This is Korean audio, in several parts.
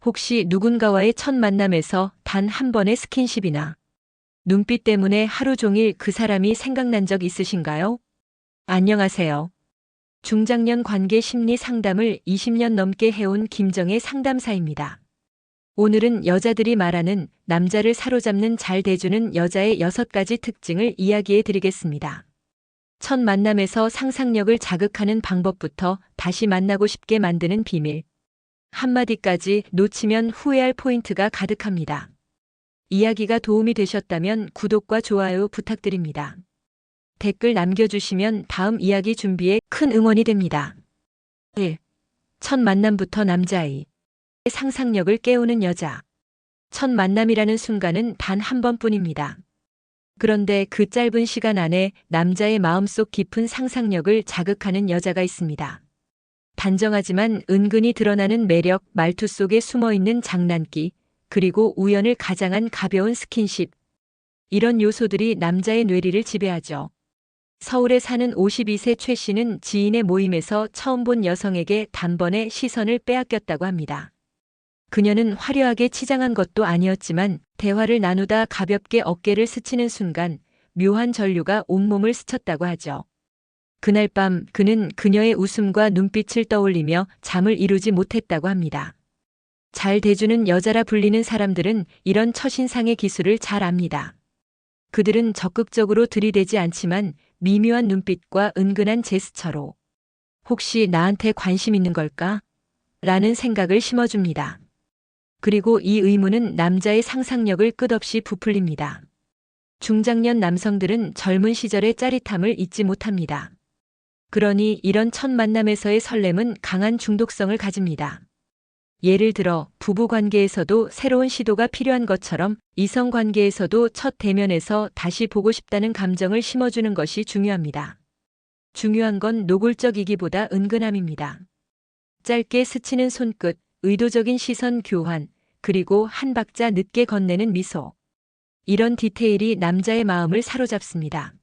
혹시 누군가와의 첫 만남에서 단 한 번의 스킨십이나 눈빛 때문에 하루 종일 그 사람이 생각난 적 있으신가요? 안녕하세요. 중장년 관계 심리 상담을 20년 넘게 해온 김정혜 상담사입니다. 오늘은 여자들이 말하는 남자를 사로잡는 잘 대주는 여자의 6가지 특징을 이야기해 드리겠습니다. 첫 만남에서 상상력을 자극하는 방법부터 다시 만나고 싶게 만드는 비밀. 한마디까지 놓치면 후회할 포인트가 가득합니다. 이야기가 도움이 되셨다면 구독과 좋아요 부탁드립니다. 댓글 남겨주시면 다음 이야기 준비에 큰 응원이 됩니다. 1. 첫 만남부터 남자의 상상력을 깨우는 여자. 첫 만남이라는 순간은 단 한 번뿐입니다. 그런데 그 짧은 시간 안에 남자의 마음속 깊은 상상력을 자극하는 여자가 있습니다. 단정하지만 은근히 드러나는 매력, 말투 속에 숨어있는 장난기, 그리고 우연을 가장한 가벼운 스킨십. 이런 요소들이 남자의 뇌리를 지배하죠. 서울에 사는 52세 최 씨는 지인의 모임에서 처음 본 여성에게 단번에 시선을 빼앗겼다고 합니다. 그녀는 화려하게 치장한 것도 아니었지만 대화를 나누다 가볍게 어깨를 스치는 순간 묘한 전류가 온몸을 스쳤다고 하죠. 그날 밤 그는 그녀의 웃음과 눈빛을 떠올리며 잠을 이루지 못했다고 합니다. 잘 대주는 여자라 불리는 사람들은 이런 첫인상의 기술을 잘 압니다. 그들은 적극적으로 들이대지 않지만 미묘한 눈빛과 은근한 제스처로 혹시 나한테 관심 있는 걸까? 라는 생각을 심어줍니다. 그리고 이 의문은 남자의 상상력을 끝없이 부풀립니다. 중장년 남성들은 젊은 시절의 짜릿함을 잊지 못합니다. 그러니 이런 첫 만남에서의 설렘은 강한 중독성을 가집니다. 예를 들어 부부 관계에서도 새로운 시도가 필요한 것처럼 이성 관계에서도 첫 대면에서 다시 보고 싶다는 감정을 심어주는 것이 중요합니다. 중요한 건 노골적이기보다 은근함입니다. 짧게 스치는 손끝, 의도적인 시선 교환, 그리고 한 박자 늦게 건네는 미소. 이런 디테일이 남자의 마음을 사로잡습니다.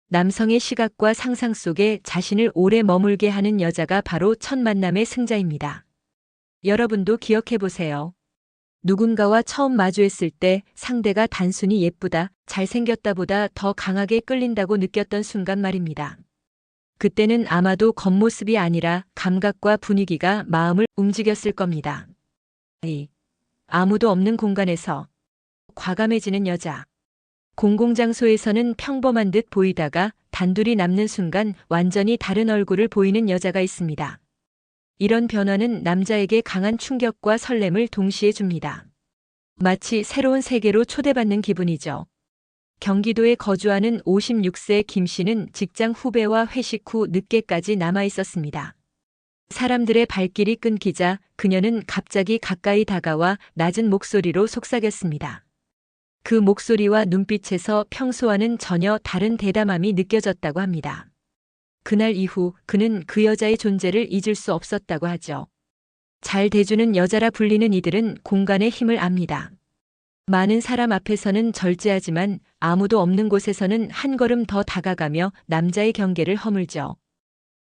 남성의 시각과 상상 속에 자신을 오래 머물게 하는 여자가 바로 첫 만남의 승자입니다. 여러분도 기억해 보세요. 누군가와 처음 마주했을 때 상대가 단순히 예쁘다, 잘생겼다보다 더 강하게 끌린다고 느꼈던 순간 말입니다. 그때는 아마도 겉모습이 아니라 감각과 분위기가 마음을 움직였을 겁니다. 2. 아무도 없는 공간에서 과감해지는 여자. 공공장소에서는 평범한 듯 보이다가 단둘이 남는 순간 완전히 다른 얼굴을 보이는 여자가 있습니다. 이런 변화는 남자에게 강한 충격과 설렘을 동시에 줍니다. 마치 새로운 세계로 초대받는 기분이죠. 경기도에 거주하는 56세 김 씨는 직장 후배와 회식 후 늦게까지 남아 있었습니다. 사람들의 발길이 끊기자 그녀는 갑자기 가까이 다가와 낮은 목소리로 속삭였습니다. 그 목소리와 눈빛에서 평소와는 전혀 다른 대담함이 느껴졌다고 합니다. 그날 이후 그는 그 여자의 존재를 잊을 수 없었다고 하죠. 잘 대주는 여자라 불리는 이들은 공간의 힘을 압니다. 많은 사람 앞에서는 절제하지만 아무도 없는 곳에서는 한 걸음 더 다가가며 남자의 경계를 허물죠.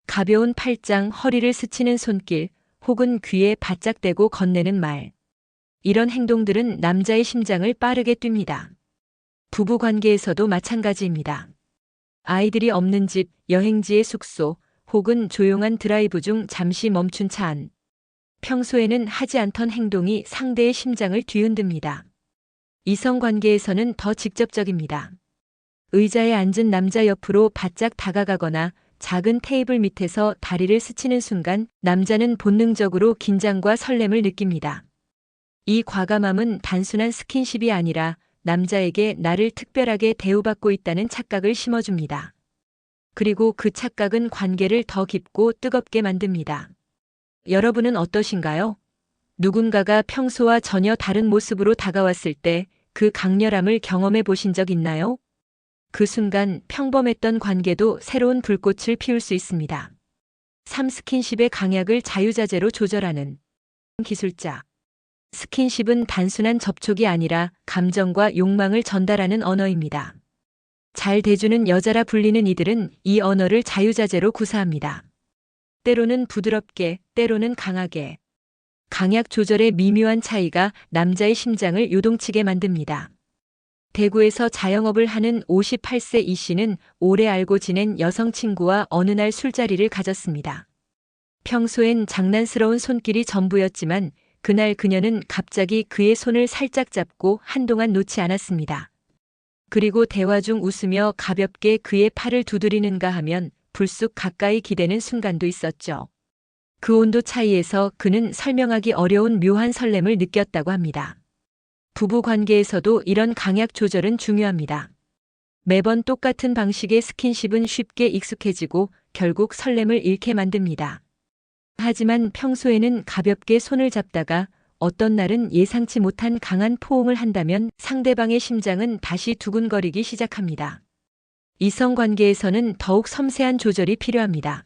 가벼운 팔짱, 허리를 스치는 손길, 혹은 귀에 바짝 대고 건네는 말. 이런 행동들은 남자의 심장을 빠르게 뜁니다. 부부 관계에서도 마찬가지입니다. 아이들이 없는 집, 여행지의 숙소, 혹은 조용한 드라이브 중 잠시 멈춘 차 안. 평소에는 하지 않던 행동이 상대의 심장을 뒤흔듭니다. 이성 관계에서는 더 직접적입니다. 의자에 앉은 남자 옆으로 바짝 다가가거나 작은 테이블 밑에서 다리를 스치는 순간 남자는 본능적으로 긴장과 설렘을 느낍니다. 이 과감함은 단순한 스킨십이 아니라 남자에게 나를 특별하게 대우받고 있다는 착각을 심어줍니다. 그리고 그 착각은 관계를 더 깊고 뜨겁게 만듭니다. 여러분은 어떠신가요? 누군가가 평소와 전혀 다른 모습으로 다가왔을 때 그 강렬함을 경험해 보신 적 있나요? 그 순간 평범했던 관계도 새로운 불꽃을 피울 수 있습니다. 3. 스킨십의 강약을 자유자재로 조절하는 기술자. 스킨십은 단순한 접촉이 아니라 감정과 욕망을 전달하는 언어입니다. 잘 대주는 여자라 불리는 이들은 이 언어를 자유자재로 구사합니다. 때로는 부드럽게, 때로는 강하게, 강약 조절의 미묘한 차이가 남자의 심장을 요동치게 만듭니다. 대구에서 자영업을 하는 58세 이 씨는 오래 알고 지낸 여성 친구와 어느 날 술자리를 가졌습니다. 평소엔 장난스러운 손길이 전부였지만 그날 그녀는 갑자기 그의 손을 살짝 잡고 한동안 놓지 않았습니다. 그리고 대화 중 웃으며 가볍게 그의 팔을 두드리는가 하면 불쑥 가까이 기대는 순간도 있었죠. 그 온도 차이에서 그는 설명하기 어려운 묘한 설렘을 느꼈다고 합니다. 부부 관계에서도 이런 강약 조절은 중요합니다. 매번 똑같은 방식의 스킨십은 쉽게 익숙해지고 결국 설렘을 잃게 만듭니다. 하지만 평소에는 가볍게 손을 잡다가 어떤 날은 예상치 못한 강한 포옹을 한다면 상대방의 심장은 다시 두근거리기 시작합니다. 이성 관계에서는 더욱 섬세한 조절이 필요합니다.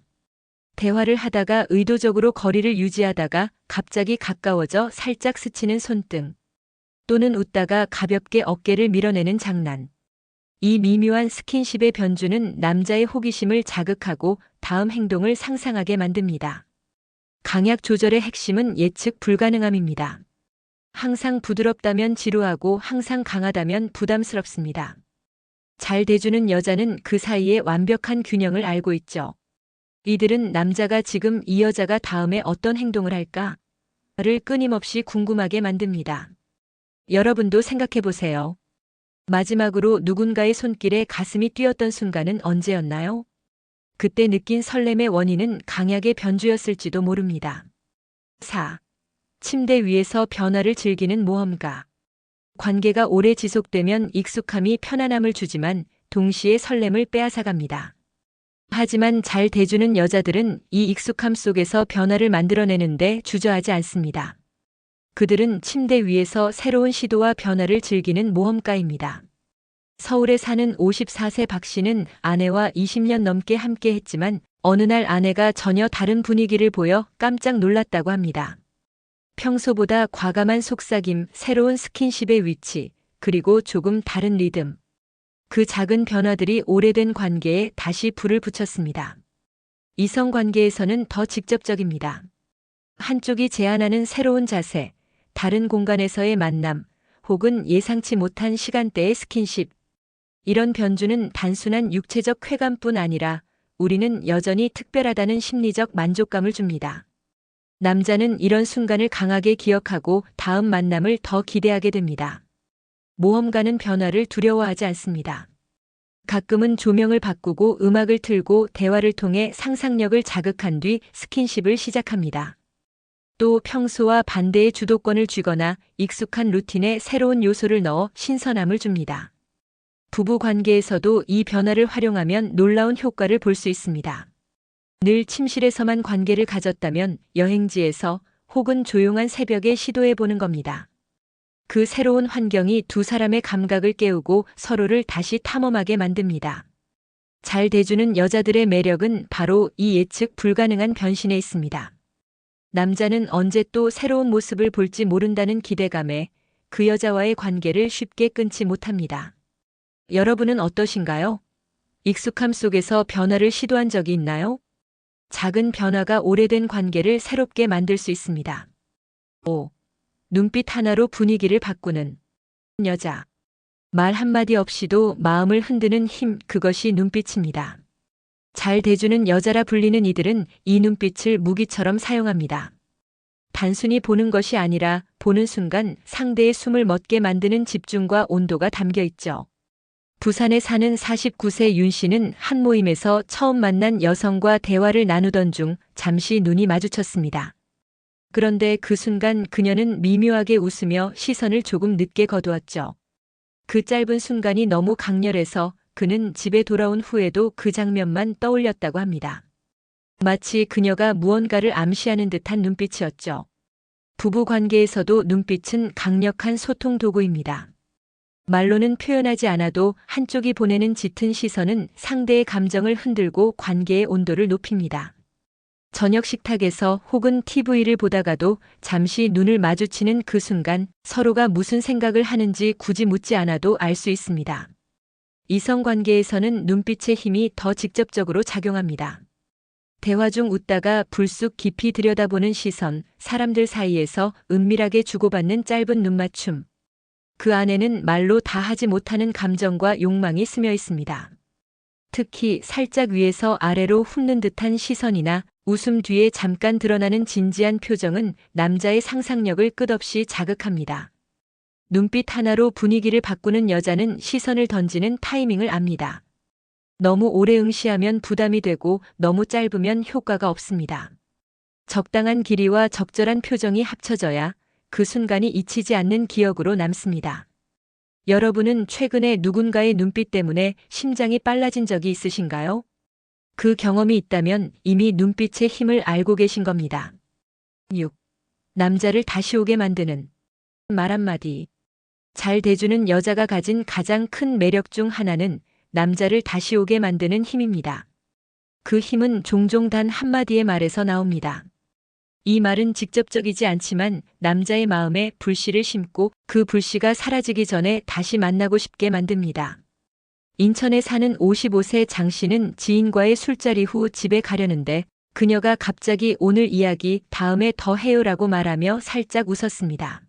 대화를 하다가 의도적으로 거리를 유지하다가 갑자기 가까워져 살짝 스치는 손등, 또는 웃다가 가볍게 어깨를 밀어내는 장난. 이 미묘한 스킨십의 변주는 남자의 호기심을 자극하고 다음 행동을 상상하게 만듭니다. 강약 조절의 핵심은 예측 불가능함입니다. 항상 부드럽다면 지루하고 항상 강하다면 부담스럽습니다. 잘 대주는 여자는 그 사이에 완벽한 균형을 알고 있죠. 이들은 남자가 지금 이 여자가 다음에 어떤 행동을 할까를 끊임없이 궁금하게 만듭니다. 여러분도 생각해 보세요. 마지막으로 누군가의 손길에 가슴이 뛰었던 순간은 언제였나요? 그때 느낀 설렘의 원인은 강약의 변주였을지도 모릅니다. 4. 침대 위에서 변화를 즐기는 모험가. 관계가 오래 지속되면 익숙함이 편안함을 주지만 동시에 설렘을 빼앗아갑니다. 하지만 잘 대주는 여자들은 이 익숙함 속에서 변화를 만들어내는데 주저하지 않습니다. 그들은 침대 위에서 새로운 시도와 변화를 즐기는 모험가입니다. 서울에 사는 54세 박 씨는 아내와 20년 넘게 함께 했지만 어느 날 아내가 전혀 다른 분위기를 보여 깜짝 놀랐다고 합니다. 평소보다 과감한 속삭임, 새로운 스킨십의 위치, 그리고 조금 다른 리듬. 그 작은 변화들이 오래된 관계에 다시 불을 붙였습니다. 이성 관계에서는 더 직접적입니다. 한쪽이 제안하는 새로운 자세, 다른 공간에서의 만남, 혹은 예상치 못한 시간대의 스킨십. 이런 변주는 단순한 육체적 쾌감뿐 아니라 우리는 여전히 특별하다는 심리적 만족감을 줍니다. 남자는 이런 순간을 강하게 기억하고 다음 만남을 더 기대하게 됩니다. 모험가는 변화를 두려워하지 않습니다. 가끔은 조명을 바꾸고 음악을 틀고 대화를 통해 상상력을 자극한 뒤 스킨십을 시작합니다. 또 평소와 반대의 주도권을 쥐거나 익숙한 루틴에 새로운 요소를 넣어 신선함을 줍니다. 부부 관계에서도 이 변화를 활용하면 놀라운 효과를 볼 수 있습니다. 늘 침실에서만 관계를 가졌다면 여행지에서 혹은 조용한 새벽에 시도해 보는 겁니다. 그 새로운 환경이 두 사람의 감각을 깨우고 서로를 다시 탐험하게 만듭니다. 잘 대주는 여자들의 매력은 바로 이 예측 불가능한 변신에 있습니다. 남자는 언제 또 새로운 모습을 볼지 모른다는 기대감에 그 여자와의 관계를 쉽게 끊지 못합니다. 여러분은 어떠신가요? 익숙함 속에서 변화를 시도한 적이 있나요? 작은 변화가 오래된 관계를 새롭게 만들 수 있습니다. 5. 눈빛 하나로 분위기를 바꾸는 여자. 말 한마디 없이도 마음을 흔드는 힘, 그것이 눈빛입니다. 잘 대주는 여자라 불리는 이들은 이 눈빛을 무기처럼 사용합니다. 단순히 보는 것이 아니라 보는 순간 상대의 숨을 멎게 만드는 집중과 온도가 담겨 있죠. 부산에 사는 49세 윤 씨는 한 모임에서 처음 만난 여성과 대화를 나누던 중 잠시 눈이 마주쳤습니다. 그런데 그 순간 그녀는 미묘하게 웃으며 시선을 조금 늦게 거두었죠. 그 짧은 순간이 너무 강렬해서 그는 집에 돌아온 후에도 그 장면만 떠올렸다고 합니다. 마치 그녀가 무언가를 암시하는 듯한 눈빛이었죠. 부부 관계에서도 눈빛은 강력한 소통 도구입니다. 말로는 표현하지 않아도 한쪽이 보내는 짙은 시선은 상대의 감정을 흔들고 관계의 온도를 높입니다. 저녁 식탁에서 혹은 TV를 보다가도 잠시 눈을 마주치는 그 순간 서로가 무슨 생각을 하는지 굳이 묻지 않아도 알 수 있습니다. 이성 관계에서는 눈빛의 힘이 더 직접적으로 작용합니다. 대화 중 웃다가 불쑥 깊이 들여다보는 시선, 사람들 사이에서 은밀하게 주고받는 짧은 눈맞춤. 그 안에는 말로 다 하지 못하는 감정과 욕망이 스며 있습니다. 특히 살짝 위에서 아래로 훑는 듯한 시선이나 웃음 뒤에 잠깐 드러나는 진지한 표정은 남자의 상상력을 끝없이 자극합니다. 눈빛 하나로 분위기를 바꾸는 여자는 시선을 던지는 타이밍을 압니다. 너무 오래 응시하면 부담이 되고 너무 짧으면 효과가 없습니다. 적당한 길이와 적절한 표정이 합쳐져야 그 순간이 잊히지 않는 기억으로 남습니다. 여러분은 최근에 누군가의 눈빛 때문에 심장이 빨라진 적이 있으신가요? 그 경험이 있다면 이미 눈빛의 힘을 알고 계신 겁니다. 6. 남자를 다시 오게 만드는 말 한마디. 잘 대주는 여자가 가진 가장 큰 매력 중 하나는 남자를 다시 오게 만드는 힘입니다. 그 힘은 종종 단 한마디의 말에서 나옵니다. 이 말은 직접적이지 않지만 남자의 마음에 불씨를 심고 그 불씨가 사라지기 전에 다시 만나고 싶게 만듭니다. 인천에 사는 55세 장 씨는 지인과의 술자리 후 집에 가려는데 그녀가 갑자기 오늘 이야기 다음에 더 해요라고 말하며 살짝 웃었습니다.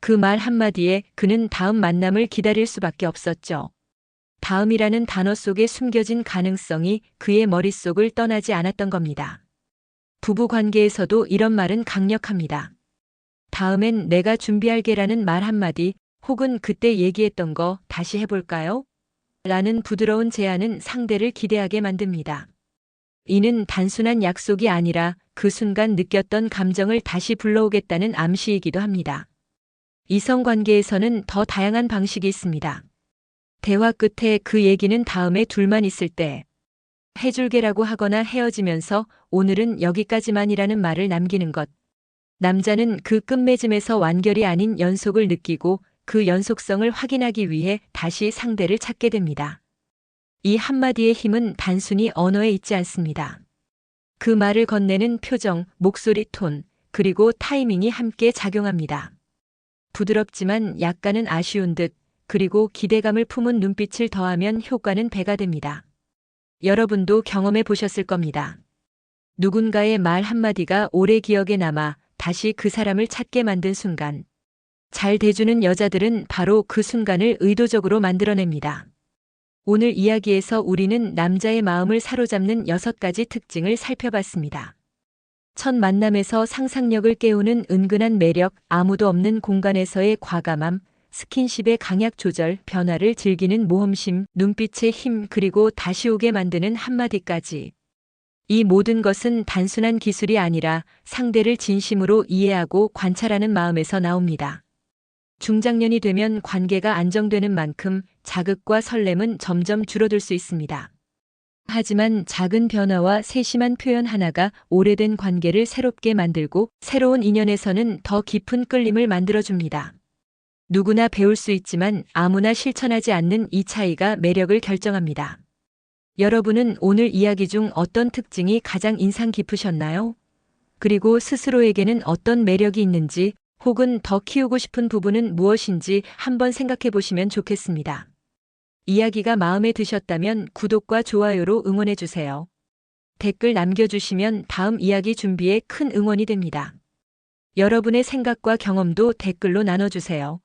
그 말 한마디에 그는 다음 만남을 기다릴 수밖에 없었죠. 다음이라는 단어 속에 숨겨진 가능성이 그의 머릿속을 떠나지 않았던 겁니다. 부부 관계에서도 이런 말은 강력합니다. 다음엔 내가 준비할게라는 말 한마디 혹은 그때 얘기했던 거 다시 해볼까요? 라는 부드러운 제안은 상대를 기대하게 만듭니다. 이는 단순한 약속이 아니라 그 순간 느꼈던 감정을 다시 불러오겠다는 암시이기도 합니다. 이성관계에서는 더 다양한 방식이 있습니다. 대화 끝에 그 얘기는 다음에 둘만 있을 때 해줄게라고 하거나 헤어지면서 오늘은 여기까지만이라는 말을 남기는 것. 남자는 그 끝맺음에서 완결이 아닌 연속을 느끼고 그 연속성을 확인하기 위해 다시 상대를 찾게 됩니다. 이 한마디의 힘은 단순히 언어에 있지 않습니다. 그 말을 건네는 표정, 목소리 톤, 그리고 타이밍이 함께 작용합니다. 부드럽지만 약간은 아쉬운 듯, 그리고 기대감을 품은 눈빛을 더하면 효과는 배가 됩니다. 여러분도 경험해 보셨을 겁니다. 누군가의 말 한마디가 오래 기억에 남아 다시 그 사람을 찾게 만든 순간. 잘 대주는 여자들은 바로 그 순간을 의도적으로 만들어냅니다. 오늘 이야기에서 우리는 남자의 마음을 사로잡는 6가지 특징을 살펴봤습니다. 첫 만남에서 상상력을 깨우는 은근한 매력, 아무도 없는 공간에서의 과감함, 스킨십의 강약 조절, 변화를 즐기는 모험심, 눈빛의 힘, 그리고 다시 오게 만드는 한마디까지. 이 모든 것은 단순한 기술이 아니라 상대를 진심으로 이해하고 관찰하는 마음에서 나옵니다. 중장년이 되면 관계가 안정되는 만큼 자극과 설렘은 점점 줄어들 수 있습니다. 하지만 작은 변화와 세심한 표현 하나가 오래된 관계를 새롭게 만들고 새로운 인연에서는 더 깊은 끌림을 만들어줍니다. 누구나 배울 수 있지만 아무나 실천하지 않는 이 차이가 매력을 결정합니다. 여러분은 오늘 이야기 중 어떤 특징이 가장 인상 깊으셨나요? 그리고 스스로에게는 어떤 매력이 있는지 혹은 더 키우고 싶은 부분은 무엇인지 한번 생각해 보시면 좋겠습니다. 이야기가 마음에 드셨다면 구독과 좋아요로 응원해 주세요. 댓글 남겨주시면 다음 이야기 준비에 큰 응원이 됩니다. 여러분의 생각과 경험도 댓글로 나눠주세요.